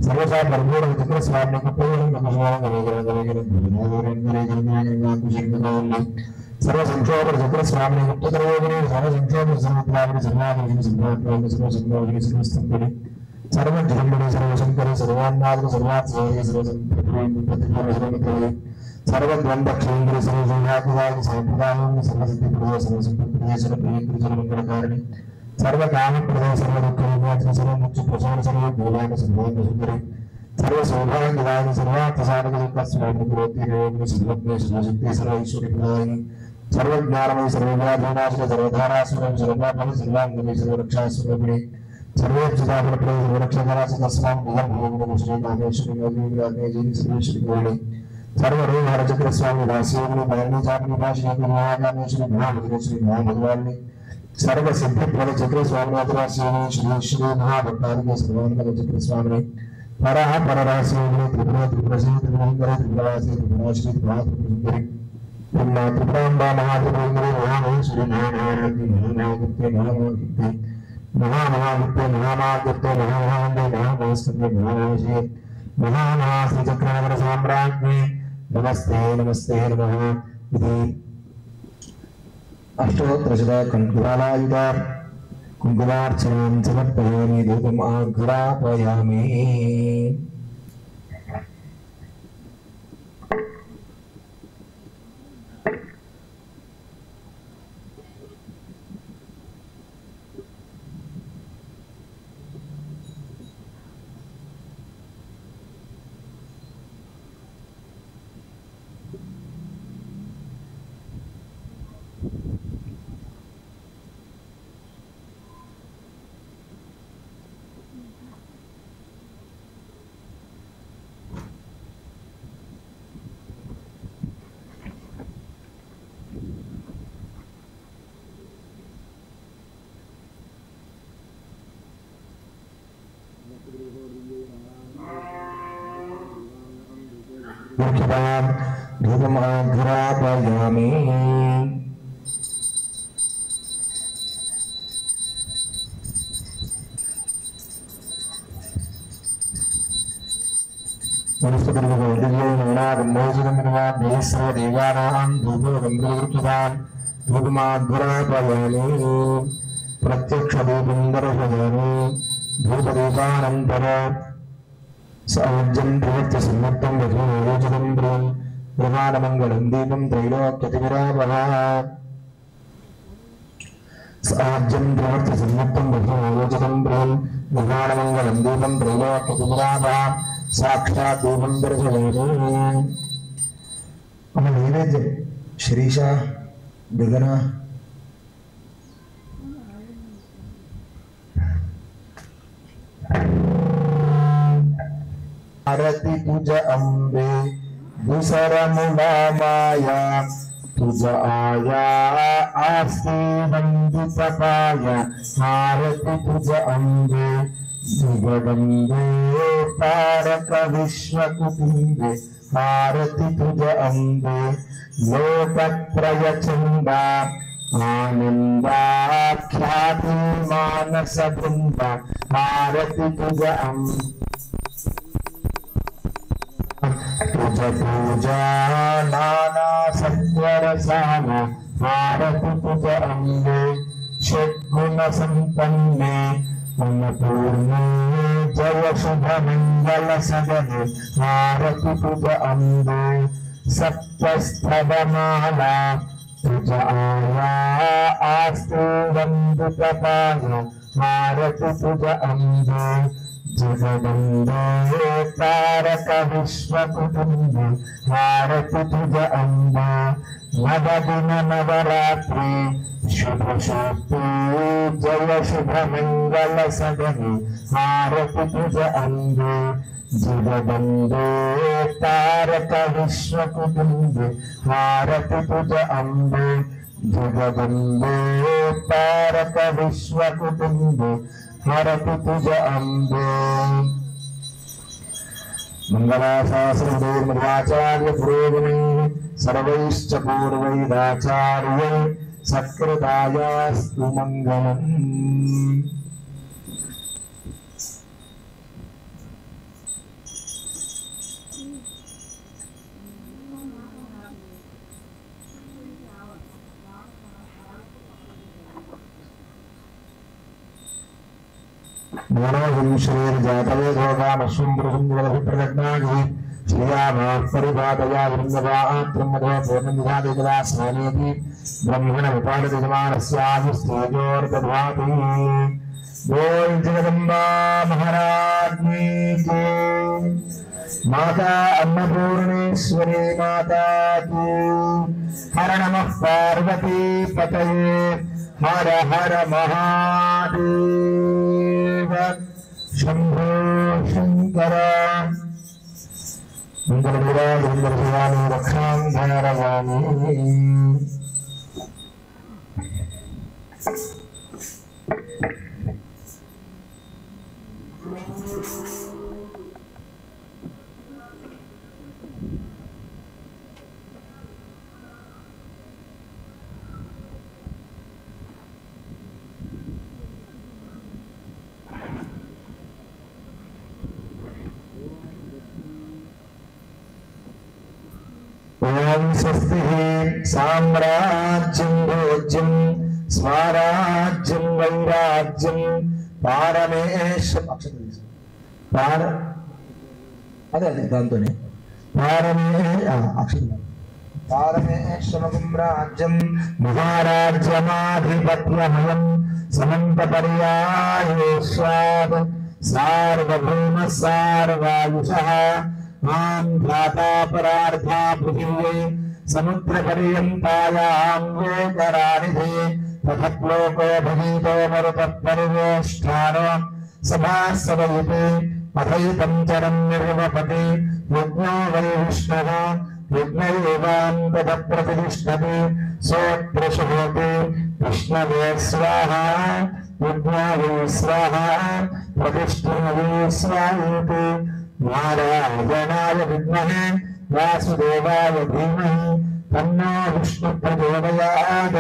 Speaker 2: सर्वसा परिपूर्ण चित्र स्वामी को पूर्ण नमस्कार सर्व संक्षोभ चित्र स्वामी गुप्त द्रव्योगिनी सर्व संक्षोभ समुद्रावरी सर्वाकर्षिणी सर्वात्माकर्षिणी सर्व संभोगिनी सर्वस्तंभनी सर्व जगन्मणि सर्वशंकरी सर्वान्नाद सर्वात्मनि सर्वसंप्रति सर्वद्वंद्व क्षेन्द्र सर्वसंघातवादि संप्रदायं सर्वसिद्धिप्रदो सर्वसंप्रति सर्वप्रियकृत सर्वमंगलकारिणी सर्वकामप्रदो सर्वदुःखविनाशि सर्वमुक्ति प्रसाद सर्वभूतानि सर्वान्तसुन्दरी सर्वसौभाग्यदायिनि सर्वार्थसाधकदुःखस्वामिपुरोति योगिनि सर्वज्ञ सर्वशक्ति सर्वैश्वर्यप्रदायिनि सर्वज्ञानमयि सर्वव्याधिनाशक सर्वधारास्वरं सर्वपापं सर्वाङ्गमयि सर्वरक्षास्वरूपिणि सर्वोच्चतापरप्रदो सर्वरक्षकरासि तस्मां भगवन् श्रीकामेश्वरि योगिनि सर्वेश्वरि गौरी सर्वरोगहरचक्रस्वामी दास्योगिनि भैरवी चापनि भाषिणी महाकामेश्वरि महाभद्रेश्वरि महाभगवानि सर्वसिद्धिप्रद चक्रस्वामिनाथरास्योगिनि श्री श्री महाभट्टारिके सर्वान्तक चक्रस्वामिनि परः पररास्योगिनि त्रिपुरा त्रिपुरसी त्रिपुरङ्करे त्रिपुरासी त्रिपुराश्री त्रिपुरात्रिपुरसुन्दरि ब्रह्मा त्रिपुराम्बा महात्रिपुरङ्करे महामहेश्वरि महामहाराज्ञि महामहागुप्ते महामहागुप्ते महामहागुप्ते महामहागुप्ते महामहान्ते महामहास्कन्धे महामहेश्वरि महामहाश्रीचक्रावर साम्राज्ञे नमस्ते नमस्ते नमः इति अष्टोत्तरशत कुङ्कुमालायुध कुङ्कुमार्चनां समर्पयामि धूपम् आघ्रापयामि धूपम् आघ्रापयामि प्रत्यक्ष धूपं दर्शयामि धूपदीपानन्तरं साज्यं प्रवर्त्य सम्मतं वधूरोचनं ब्रून् प्रमाणमङ्गलं दीपं त्रैलोक्यतिविरावः साज्यं प्रवर्त्य सम्मतं वधूरोचनं ब्रून् प्रमाणमङ्गलं दीपं त्रैलोक्यतिविरावः साक्षात् दीपं दर्शयामि अम नैवेद्यं श्रीशा गगन आरती तुझ अंबे दुसरमुला माया तुझ आया आस्ते वंदित पाया आरती तुझ अंबे जगदंबे तारक विश्वकुटुंबे आरती तुझ अंबे लोकत्रय चंदा आनंदाख्याति मानस वृंदा आरती तुझ अंबे तुझ पूजा नाना सत्वरसाना आरती तुझ अंबे षड्गुण संपन्ने अन्नपूर्णे जय शुभ मंगल सदने आरती तुझ अंबे सप्तस्तवमाला तुझ आया आस्तु वंदित पाया आरती तुझ अंबे जगदंबे तारक विश्वकुटुंबे आरती तुझ अंबे नवदिन नवरात्रि शुभ शक्ति जय शुभ मंगल सदने आरती तुझ अंबे जगदम्बे तारक विश्वकुटुम्बे हारति तुज अम्बे जगदम्बे तारक विश्वकुटुम्बे हारति तुज अम्बे मंगलाशास्त्रदेवाचार्य पुरोगमैः सर्वैश्च पूर्वैराचार्यै सत्कृतायास्तु मंगलम्। मनोहरि शरीर जातवे भोगामश्वं प्रसंगवलभिप्रदग्नागि श्रियामाः परिपादया वृन्दवात्रमदो पूर्णमिधादिकदा स्नानेति ब्रह्मणमुपादयजमानस्यायुस्तेजोर्दधाति। बोल जगदम्बा महाराज की जय। माता अन्नपूर्णेश्वरी माता की। हर नमः पार्वती पतये हर हर महादेव शंभो शंकर। मंगलविराज मंगलभवानी रक्षां धरवाणी। ओम स्वस्ति साम्राज्यं भोज्यं स्वराज्यं वैराज्यं पारमेश पार अదే దాంతోనే पारमेश्वरं राज्यं महाराज्यमाधिपत्यमयं समन्तपर्यायेष्यात् सार्वभौम सार्वायुषः मां भ्रातापरार्था पृथिव्यै समुद्रपर्यन्तायां वेकरानिधे तथक्लोको भगीतो मरुतः परिवेष्ठानो सभासवयुते अथैतं चरं निर्वपति यज्ञो वै विष्णुः यज्ञैवान्ततप्रतिष्ठति सोऽत्रशोति विष्णवे स्वाहा यज्ञायै स्वाहा प्रतिष्ठितये स्वाहेति। नारायणाय विद्महे वासुदेवाय धीमहि तन्नो विष्णुः प्रचोदयात्।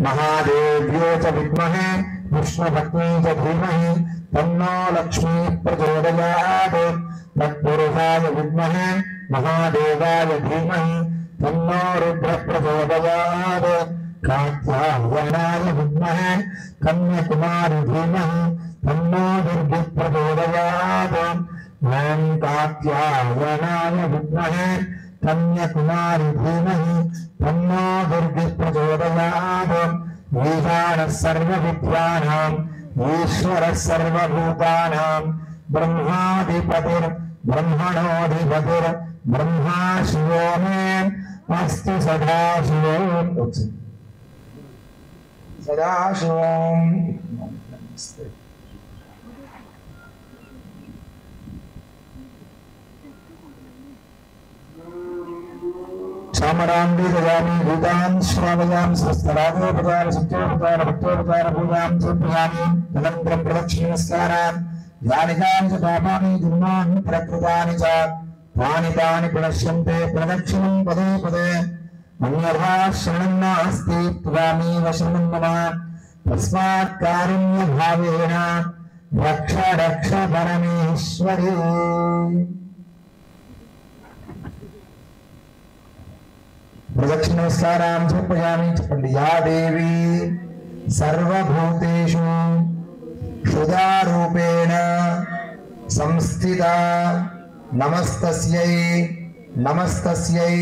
Speaker 2: महादेव्यै च विद्महे विष्णुपत्न्यै च धीमहि तन्नो लक्ष्मीः प्रचोदयात्। तत्पुरुषाय विद्महे महादेवाय धीमहि तन्नो रुद्रः प्रचोदयात्। कात्यायनाय विद्महे कन्याकुमारी धीमहि तन्नो दुर्गिः प्रचोदयात्। ओं कात्यायनाय विद्महे कन्याकुमारी धीमहि तन्नो दुर्गिः प्रचोदयात्। ईशानः सर्वविद्यानां ईश्वरः सर्वभूतानां ब्रह्माधिपतिर्ब्रह्मणोऽधिपतिर् ब्रह्मा शिवो मे अस्तु सदाशिवों सदाशिवों। चामरांबी दयामि भूतान् श्रावयामि सहस्रागोपचार सत्योपचार भक्तोपचार पूजां समर्पयामि। तदनन्तरं प्रदक्षिणनमस्कारान् यानि कानि च पापानि दुर्मान् प्रकृतानि च तानि तानि प्रणश्यन्ते प्रदक्षिणं पदे पदे। अन्यथा शरणं नास्ति त्वामेव शरणं मम तस्मात् कारुण्यभावेन रक्ष रक्ष परमेश्वरी। प्रदक्षिण नमस्कारान् समर्पयामि। చెప్పండి। या देवी सर्वभूतेषु क्षुधारूपेण संस्थिता नमस्तस्यै नमस्तस्यै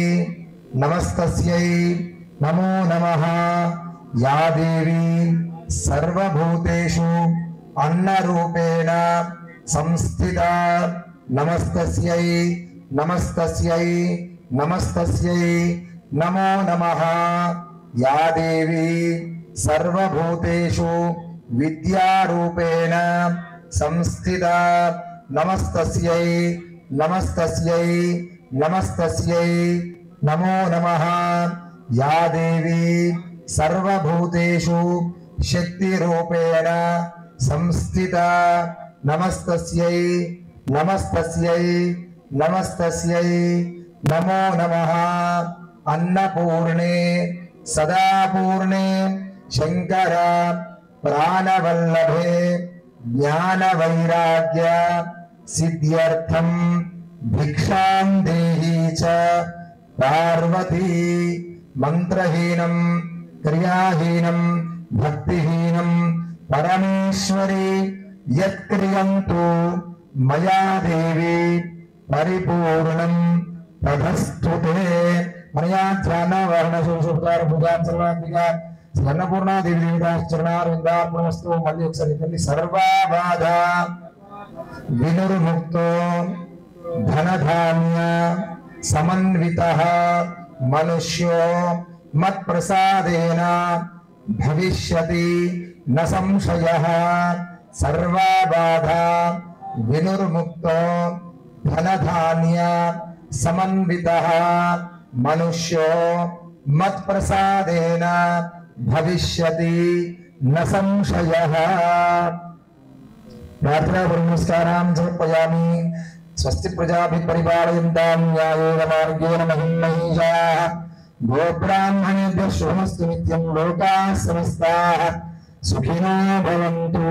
Speaker 2: नमस्तस्यै नमो नमः। या देवी सर्वभूतेषु अन्नरूपेण संस्थिता नमस्तस्यै नमस्तस्यै नमस्तस्यै नमो नमः। या देवी सर्वभूतेषु विद्यारूपेण संस्थिता నమస్తస్యై నమస్తస్యై నమస్తస్యై నమో నమః యా దేవీ సర్వభూతేషు శక్తిరూపేణ సంస్థిత నమస్తస్యై నమస్తస్యై నమస్తస్యై నమో నమః అన్నపూర్ణే సదాపూర్ణే శంకర ప్రాణవల్లభే జ్ఞానవైరాగ్య సిద్ధ్యర్థం భిక్షాం దేహి చ పార్వతీ మంత్రహీనం క్రియాహీనం భక్తిహీనం పరమేశ్వరి యత్క్రియంతు మయా దేవి పరిపూర్ణం తథస్తుతే మనయా ధ్యానవర్ణ శోషోపకార భూతాన్ సర్వాంబికా స్వర్ణపూర్ణ దేవి దేవతాశ్చరణారవిందార్పణమస్తు. మళ్ళీ ఒకసారి తల్లి సర్వాబాధ వినుర్ముక్తో ధనధాన్య సమన్వితః మనుష్యో మత్ప్రసాదేన భవిష్యతి న సంశయః. సర్వాబాధ వినుర్ముక్తో ధనధాన్య సమన్వితః మనుష్యో మత్ప్రసాదేన భవిష్యతి న సంశయః. ప్రార్థనా నమస్కారాం సమర్పయామి. స్వస్తి ప్రజాభిః పరిపాలయంతాం న్యాయేన మార్గేణ మహిం మహీషాః. గోబ్రాహ్మణేభ్యః శుభమస్తు నిత్యం. లోకాః సమస్తాః సుఖినో భవంతు.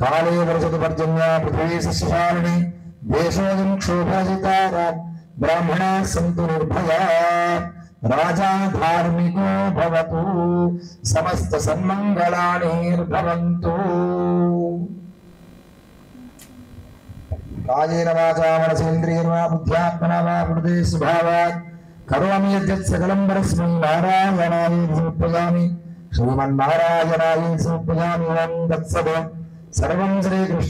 Speaker 2: కాళే వర్షతు పర్జన్య పృథివీ సస్యశాలిని. దేశోऽयं క్షోభరహితాః బ్రాహ్మణాः సంతు నిర్భయాః. రాజా ధార్మికో భవతు. సమస్త సన్మంగళాని భవంతు. కాయేన వాచా మనసేంద్రియర్వా బుద్ధ్యాత్మనా వా ప్రకృతే స్వభావాత్ కరోమి యద్యత్ సకలం పరస్మై నారాయణాయ సమర్పయామి. శ్రీమన్నారాయణాయ సమర్పయామి. ఓం తత్సత్. సర్వం శ్రీకృష్ణ